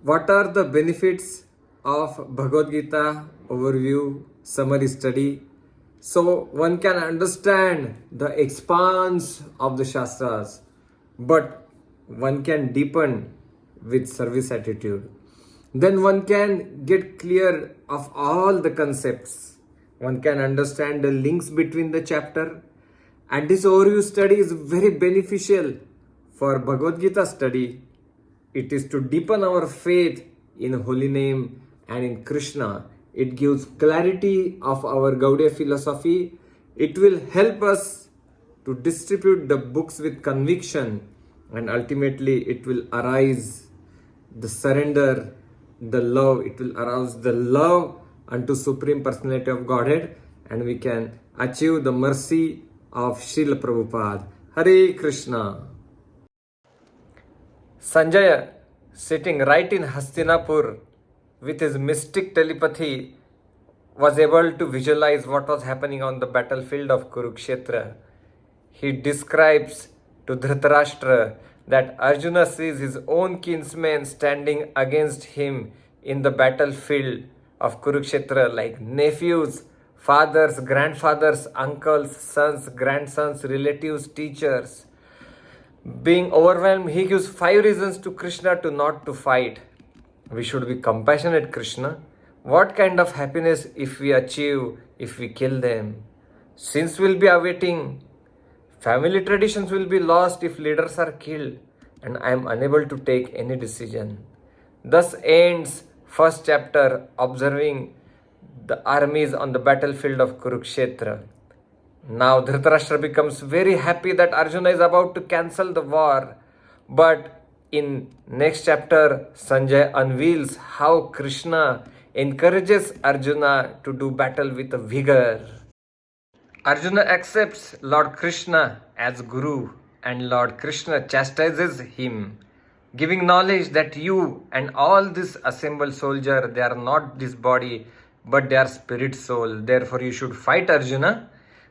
What are the benefits of Bhagavad Gita overview summary study? So one can understand the expanse of the Shastras, but one can deepen with service attitude. Then one can get clear of all the concepts. One can understand the links between the chapter, and this overview study is very beneficial for Bhagavad Gita study. It is to deepen our faith in holy name and in Krishna. It gives clarity of our Gaudiya philosophy. It will help us to distribute the books with conviction, and ultimately it will arise the surrender, the love. It will arouse the love unto Supreme Personality of Godhead, and we can achieve the mercy of Srila Prabhupada. Hare Krishna. Sanjaya, sitting right in Hastinapur with his mystic telepathy, was able to visualize what was happening on the battlefield of Kurukshetra. He describes to Dhritarashtra that Arjuna sees his own kinsmen standing against him in the battlefield of Kurukshetra, like nephews, fathers, grandfathers, uncles, sons, grandsons, relatives, teachers. Being overwhelmed, he gives 5 reasons to Krishna to not to fight. We should be compassionate, Krishna. What kind of happiness if we achieve, if we kill them? Sins will be awaiting. Family traditions will be lost if leaders are killed, and I am unable to take any decision. Thus ends first chapter observing the armies on the battlefield of Kurukshetra. Now Dhritarashtra becomes very happy that Arjuna is about to cancel the war. But in next chapter, Sanjay unveils how Krishna encourages Arjuna to do battle with a vigor. Arjuna accepts Lord Krishna as Guru, and Lord Krishna chastises him, giving knowledge that you and all this assembled soldier, they are not this body, but they are spirit soul. Therefore you should fight, Arjuna.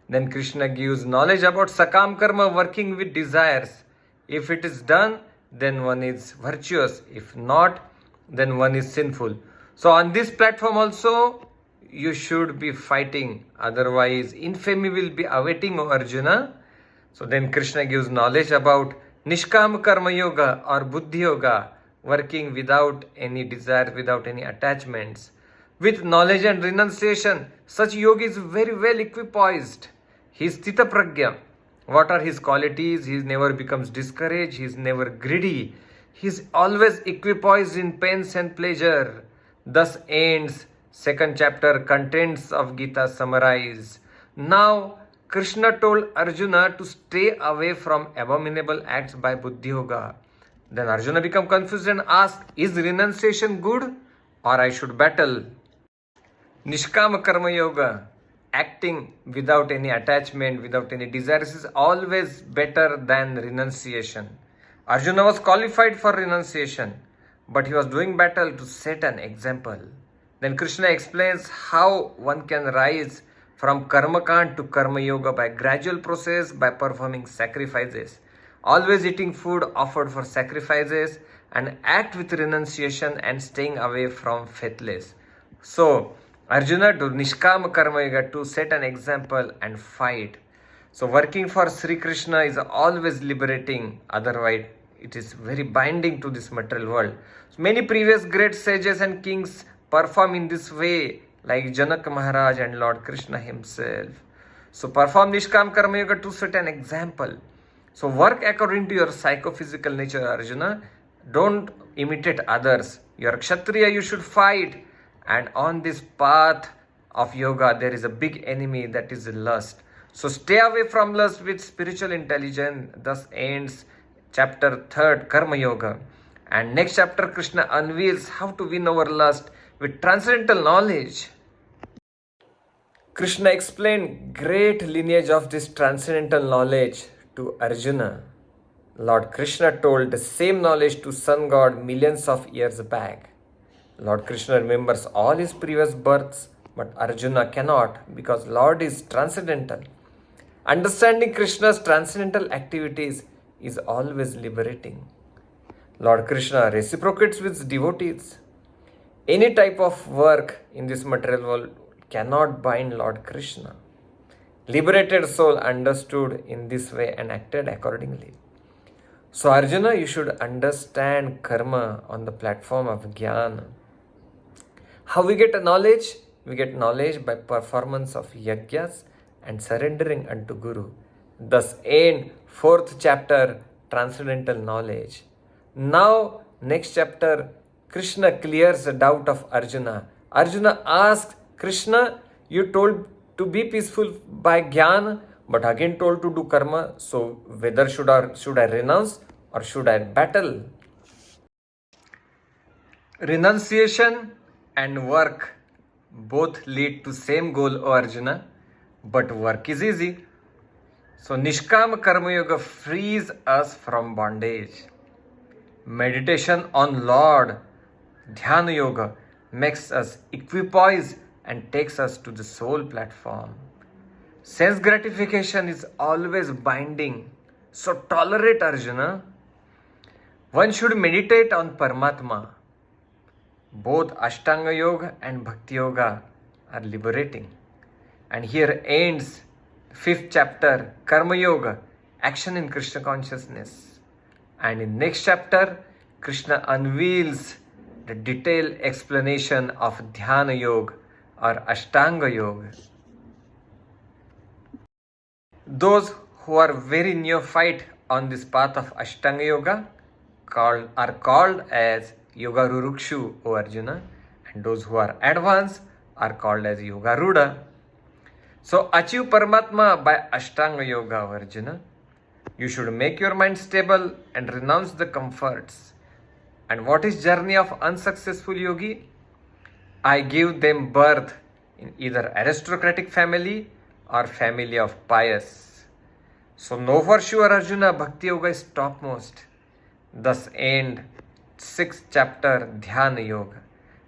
Then Krishna gives knowledge about Sakam Karma, working with desires. If it is done, then one is virtuous. If not, then one is sinful. So on this platform also, you should be fighting. Otherwise, infamy will be awaiting, O Arjuna. So then Krishna gives knowledge about Nishkam Karma Yoga or Buddhi Yoga, working without any desire, without any attachments. With knowledge and renunciation, such yogi is very well equipoised. He is Stita Pragya. What are his qualities? He never becomes discouraged. He is never greedy. He is always equipoised in pains and pleasure. Thus ends second chapter, contents of Gita summarized. Now Krishna told Arjuna to stay away from abominable acts by Buddhi Yoga. Then Arjuna became confused and asked, is renunciation good or I should battle? Nishkama Karma Yoga, acting without any attachment, without any desires, is always better than renunciation. Arjuna was qualified for renunciation, but he was doing battle to set an example. Then Krishna explains how one can rise from Karmakant to Karma Yoga by gradual process, by performing sacrifices, always eating food offered for sacrifices, and act with renunciation and staying away from faithless. So Arjuna to Nishkama Karma Yoga to set an example and fight. So working for Sri Krishna is always liberating, otherwise it is very binding to this material world. So many previous great sages and kings perform in this way, like Janak Maharaj and Lord Krishna himself. So perform Nishkam Karma Yoga to set an example. So work according to your psychophysical nature, Arjuna. Don't imitate others. You are Kshatriya, you should fight. And on this path of yoga, there is a big enemy, that is lust. So stay away from lust with spiritual intelligence. Thus ends chapter 3rd, Karma Yoga. And next chapter, Krishna unveils how to win over lust with transcendental knowledge. Krishna explained great lineage of this transcendental knowledge to Arjuna. Lord Krishna told the same knowledge to sun god millions of years back. Lord Krishna remembers all his previous births, but Arjuna cannot, because Lord is transcendental. Understanding Krishna's transcendental activities is always liberating. Lord Krishna reciprocates with devotees. Any type of work in this material world cannot bind Lord Krishna. Liberated soul understood in this way and acted accordingly. So Arjuna, you should understand karma on the platform of Jnana. How we get knowledge? We get knowledge by performance of yajnas and surrendering unto Guru. Thus end 4th chapter, Transcendental Knowledge. Now, next chapter, Krishna clears the doubt of Arjuna. Arjuna asks, Krishna, you told to be peaceful by Jnana, but again told to do karma. So, whether should I renounce or should I battle? Renunciation and work both lead to same goal, O Arjuna, but work is easy. So Nishkam Karma Yoga frees us from bondage. Meditation on Lord, Dhyana Yoga, makes us equipoise and takes us to the soul platform. Sense gratification is always binding, so tolerate Arjuna. One should meditate on Paramatma. Both Ashtanga Yoga and Bhakti Yoga are liberating. And here ends 5th chapter, Karma Yoga, action in Krishna consciousness. And in next chapter, Krishna unveils the detailed explanation of Dhyana Yoga or Ashtanga Yoga. Those who are very neophyte on this path of Ashtanga Yoga are called as Yoga Rurukshu, O Arjuna, and those who are advanced are called as Yoga Ruda. So achieve Paramatma by Ashtanga Yoga, O Arjuna. You should make your mind stable and renounce the comforts. And what is journey of unsuccessful yogi? I give them birth in either aristocratic family or family of pious. So know for sure, Arjuna, Bhakti Yoga is topmost. Thus end 6th chapter, Dhyana Yoga.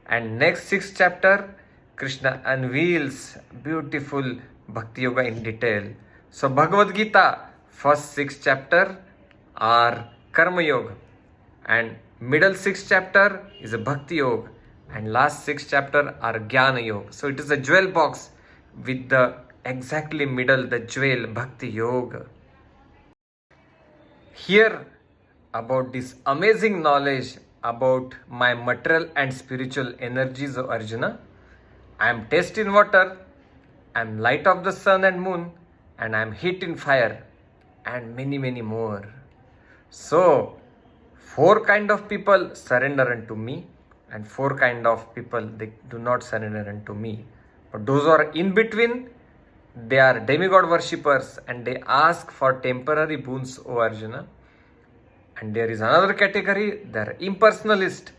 And next 6th chapter, Krishna unveils beautiful Bhakti Yoga in detail. So Bhagavad Gita, first 6th chapter are Karma Yoga. And middle 6th chapter is a Bhakti Yoga. And last 6th chapter are Jnana Yoga. So it is a jewel box with the exactly middle, the jewel Bhakti Yoga. Here, about this amazing knowledge about my material and spiritual energies of Arjuna. I am taste in water, I am light of the sun and moon, and I am heat in fire, and many, many more. So, 4 kind of people surrender unto me, and 4 kind of people, they do not surrender unto me. But those who are in between, they are demigod worshippers, and they ask for temporary boons, O Arjuna. And there is another category, they are impersonalist.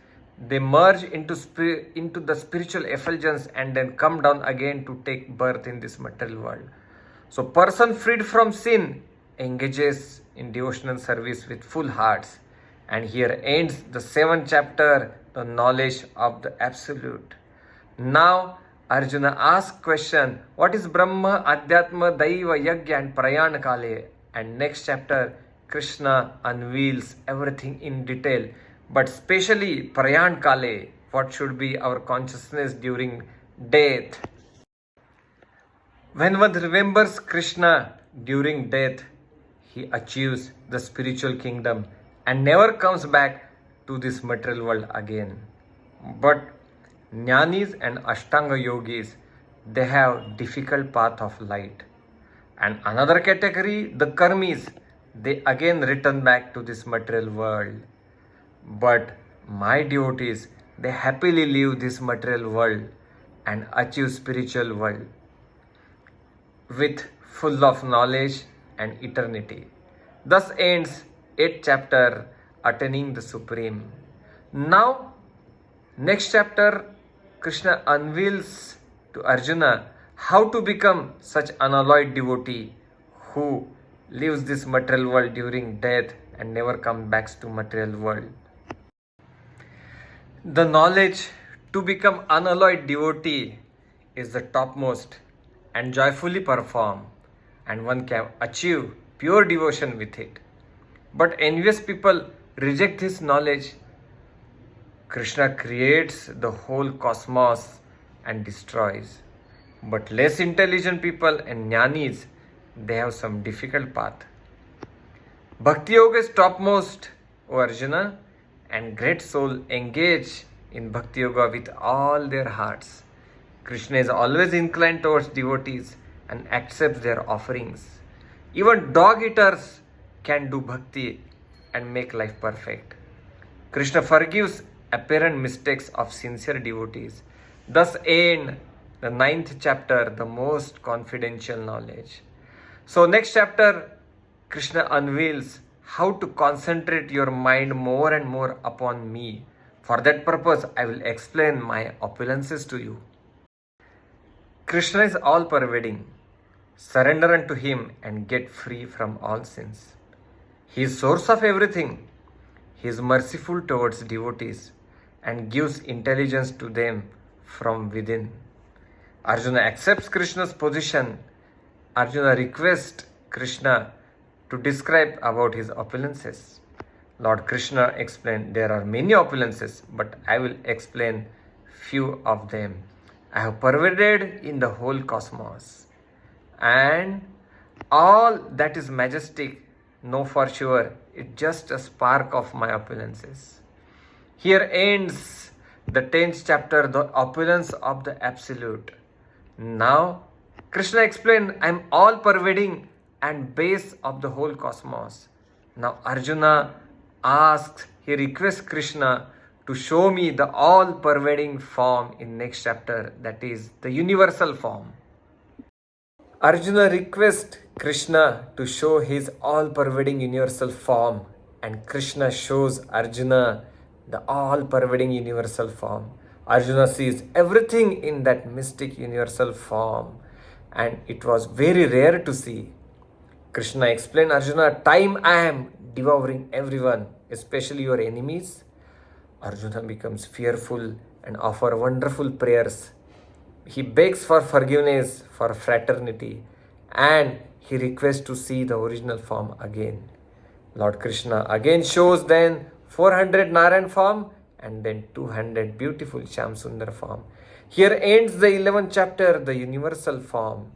They merge into the spiritual effulgence and then come down again to take birth in this material world. So person freed from sin engages in devotional service with full hearts. And here ends the 7th chapter, the knowledge of the Absolute. Now Arjuna asks question, what is Brahma, Adhyatma, Daiva, Yajna and Prayana Kale? And next chapter, Krishna unveils everything in detail, but especially Prayan Kale, what should be our consciousness during death. When one remembers Krishna during death, he achieves the spiritual kingdom and never comes back to this material world again. But Jnanis and Ashtanga Yogis, they have difficult path of light. And another category, the Karmis, they again return back to this material world. But my devotees, they happily leave this material world and achieve spiritual world with full of knowledge and eternity. Thus ends 8th chapter, attaining the Supreme. Now, next chapter, Krishna unveils to Arjuna how to become such unalloyed devotee who leaves this material world during death and never comes back to material world. The knowledge to become unalloyed devotee is the topmost and joyfully perform, and one can achieve pure devotion with it. But envious people reject this knowledge, Krishna creates the whole cosmos and destroys. But less intelligent people and jnanis, they have some difficult path. Bhakti Yoga is topmost, O Arjuna, and great soul engage in Bhakti Yoga with all their hearts. Krishna is always inclined towards devotees and accepts their offerings. Even dog eaters can do bhakti and make life perfect. Krishna forgives apparent mistakes of sincere devotees. Thus end the 9th chapter, the most confidential knowledge. So next chapter, Krishna unveils how to concentrate your mind more and more upon me. For that purpose, I will explain my opulences to you. Krishna is all pervading. Surrender unto him and get free from all sins. He is source of everything. He is merciful towards devotees and gives intelligence to them from within. Arjuna accepts Krishna's position. Arjuna requests Krishna to describe about his opulences. Lord Krishna explained there are many opulences, but I will explain few of them. I have pervaded in the whole cosmos, and all that is majestic, know for sure, it's just a spark of my opulences. Here ends the 10th chapter, the opulence of the Absolute. Now, Krishna explained, I am all pervading and base of the whole cosmos. Now, Arjuna asks, he requests Krishna to show me the all pervading form in next chapter, that is the universal form. Arjuna requests Krishna to show his all pervading universal form, and Krishna shows Arjuna the all pervading universal form. Arjuna sees everything in that mystic universal form, and it was very rare to see. Krishna explained, Arjuna, time I am devouring everyone, especially your enemies. Arjuna becomes fearful and offers wonderful prayers. He begs for forgiveness, for fraternity, and he requests to see the original form again. Lord Krishna again shows then 400 Narayan form and then 200 beautiful Shamsundar form. Here ends the 11th chapter, the universal form.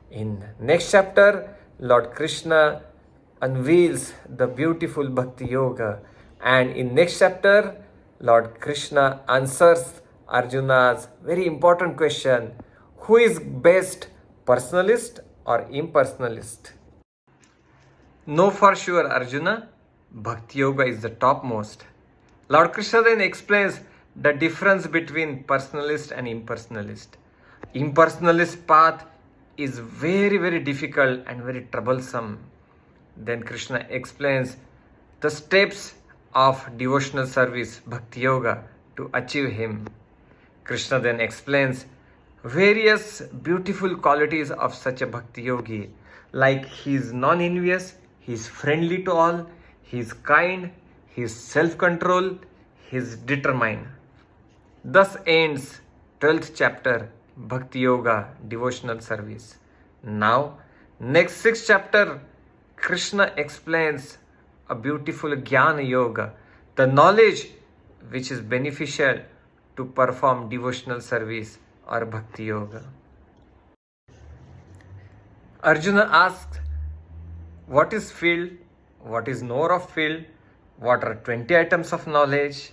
In next chapter, Lord Krishna unveils the beautiful Bhakti Yoga, and in next chapter, Lord Krishna answers Arjuna's very important question, who is best, personalist or impersonalist? Know for sure, Arjuna, Bhakti Yoga is the topmost. Lord Krishna then explains the difference between personalist and impersonalist. Impersonalist path is very, very difficult and very troublesome. Then Krishna explains the steps of devotional service, Bhakti Yoga, to achieve him. Krishna then explains various beautiful qualities of such a Bhakti Yogi, like he is non-envious, he is friendly to all, he is kind, he is self-controlled, he is determined. Thus ends 12th chapter, Bhakti Yoga, devotional service. Now, next 6th chapter, Krishna explains a beautiful Jnana Yoga, the knowledge which is beneficial to perform devotional service or Bhakti Yoga. Arjuna asked, what is field? What is knower of field? What are 20 items of knowledge?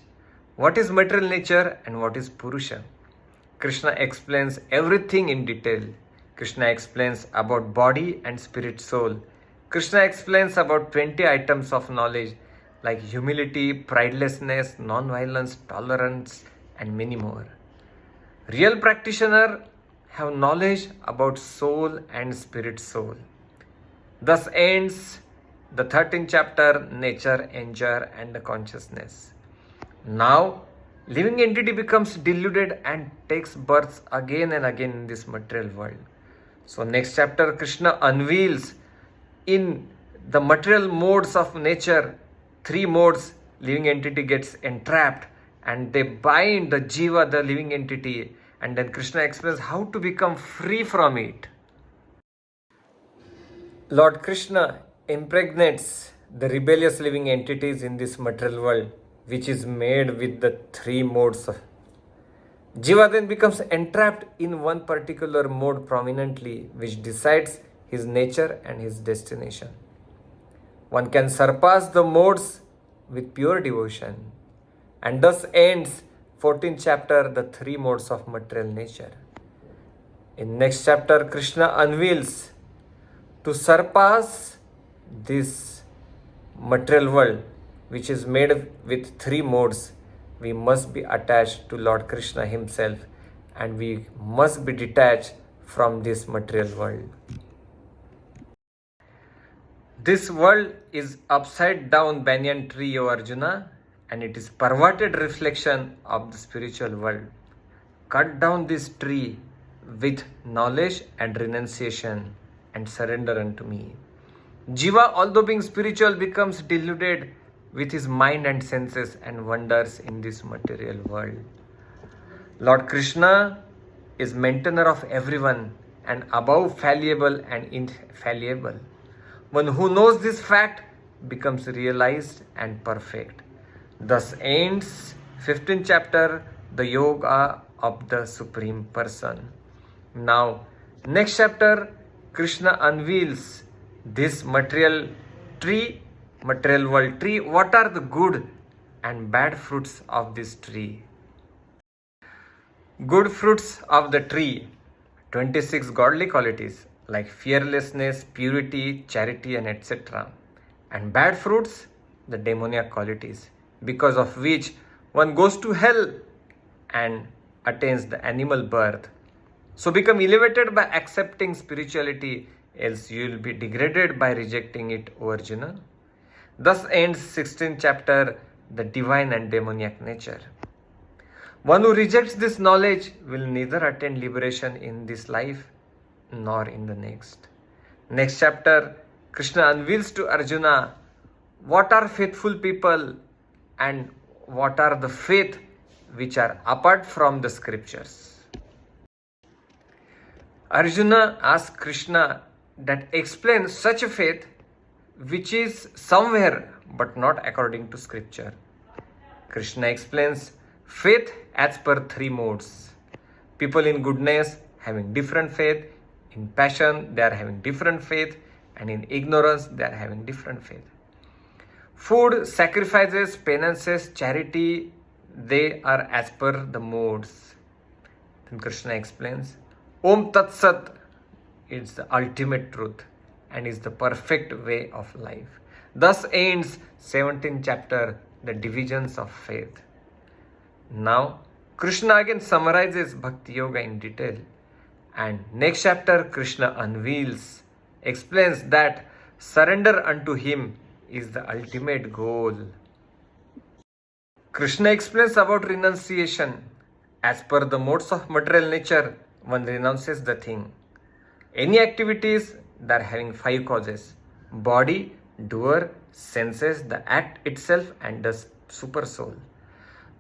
What is material nature and what is Purusha? Krishna explains everything in detail. Krishna explains about body and spirit soul. Krishna explains about 20 items of knowledge like humility, pridelessness, non-violence, tolerance, and many more. Real practitioners have knowledge about soul and spirit soul. Thus ends the 13th chapter, nature, enjoyer, and the consciousness. Now, living entity becomes deluded and takes birth again and again in this material world. So next chapter, Krishna unveils in the material modes of nature, 3 modes, living entity gets entrapped and they bind the jiva, the living entity, and then Krishna explains how to become free from it. Lord Krishna impregnates the rebellious living entities in this material world, which is made with the three modes. Jiva then becomes entrapped in one particular mode prominently, which decides his nature and his destination. One can surpass the modes with pure devotion, and thus ends 14th chapter, the three modes of material nature. In next chapter, Krishna unveils to surpass this material world, which is made with three modes. We must be attached to Lord Krishna himself, and we must be detached from this material world. This world is upside down banyan tree, O Arjuna, and it is perverted reflection of the spiritual world. Cut down this tree with knowledge and renunciation and surrender unto me. Jiva, although being spiritual, becomes deluded with his mind and senses and wanders in this material world. Lord Krishna is maintainer of everyone and above fallible and infallible. One who knows this fact becomes realized and perfect. Thus ends 15th chapter, the Yoga of the Supreme Person. Now, next chapter, Krishna unveils this material world tree. What are the good and bad fruits of this tree? Good fruits of the tree, 26 godly qualities like fearlessness, purity, charity, and etc. And bad fruits, the demoniac qualities, because of which one goes to hell and attains the animal birth. So become elevated by accepting spirituality, else you will be degraded by rejecting it, O Arjuna. Thus ends 16th chapter, the divine and demoniac nature. One who rejects this knowledge will neither attain liberation in this life nor in the next. Next chapter, Krishna unveils to Arjuna what are faithful people and what are the faith which are apart from the scriptures. Arjuna asks Krishna that explains such a faith which is somewhere but not according to scripture. Krishna explains faith as per three modes. People in goodness having different faith, in passion they are having different faith, and in ignorance they are having different faith. Food, sacrifices, penances, charity, they are as per the modes. Then Krishna explains, Om Tat Sat is the ultimate truth and is the perfect way of life. Thus ends 17th chapter, the divisions of faith. Now, Krishna again summarizes Bhakti Yoga in detail. And next chapter, Krishna unveils, explains that surrender unto him is the ultimate goal. Krishna explains about renunciation. As per the modes of material nature, one renounces the thing. Any activities that are having five causes: body, doer, senses, the act itself, and the super soul.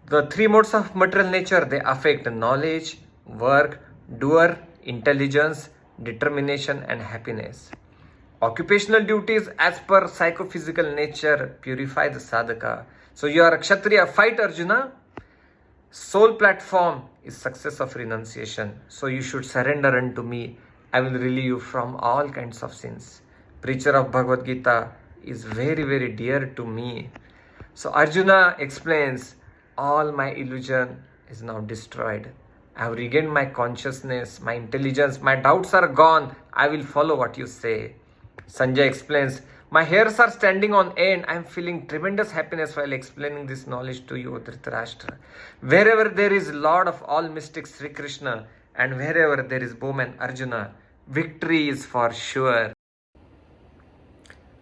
The three modes of material nature, they affect knowledge, work, doer, intelligence, determination, and happiness. Occupational duties as per psychophysical nature purify the sadhaka. So you are a Kshatriya, fight Arjuna. Soul platform is success of renunciation. So you should surrender unto me. I will relieve you from all kinds of sins. Preacher of Bhagavad Gita is very, very dear to me. So Arjuna explains, all my illusion is now destroyed. I have regained my consciousness, my intelligence, my doubts are gone. I will follow what you say. Sanjay explains, my hairs are standing on end. I am feeling tremendous happiness while explaining this knowledge to you, Dhritarashtra. Wherever there is Lord of all mystics, Sri Krishna, and wherever there is bowman Arjuna, victory is for sure.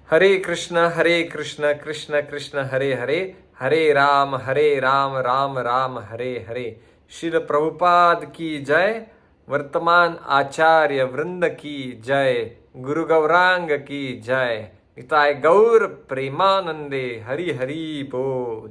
Hare Krishna, Krishna Krishna, Hare Hare, Hare Ram, Ram Ram, Hare Hare. Shri Prabhupada ki jai, Vartaman Acharya Vrinda ki jai, Guru Gauranga ki jai, Nitai Gaur Premanande, Hari Hari Bol.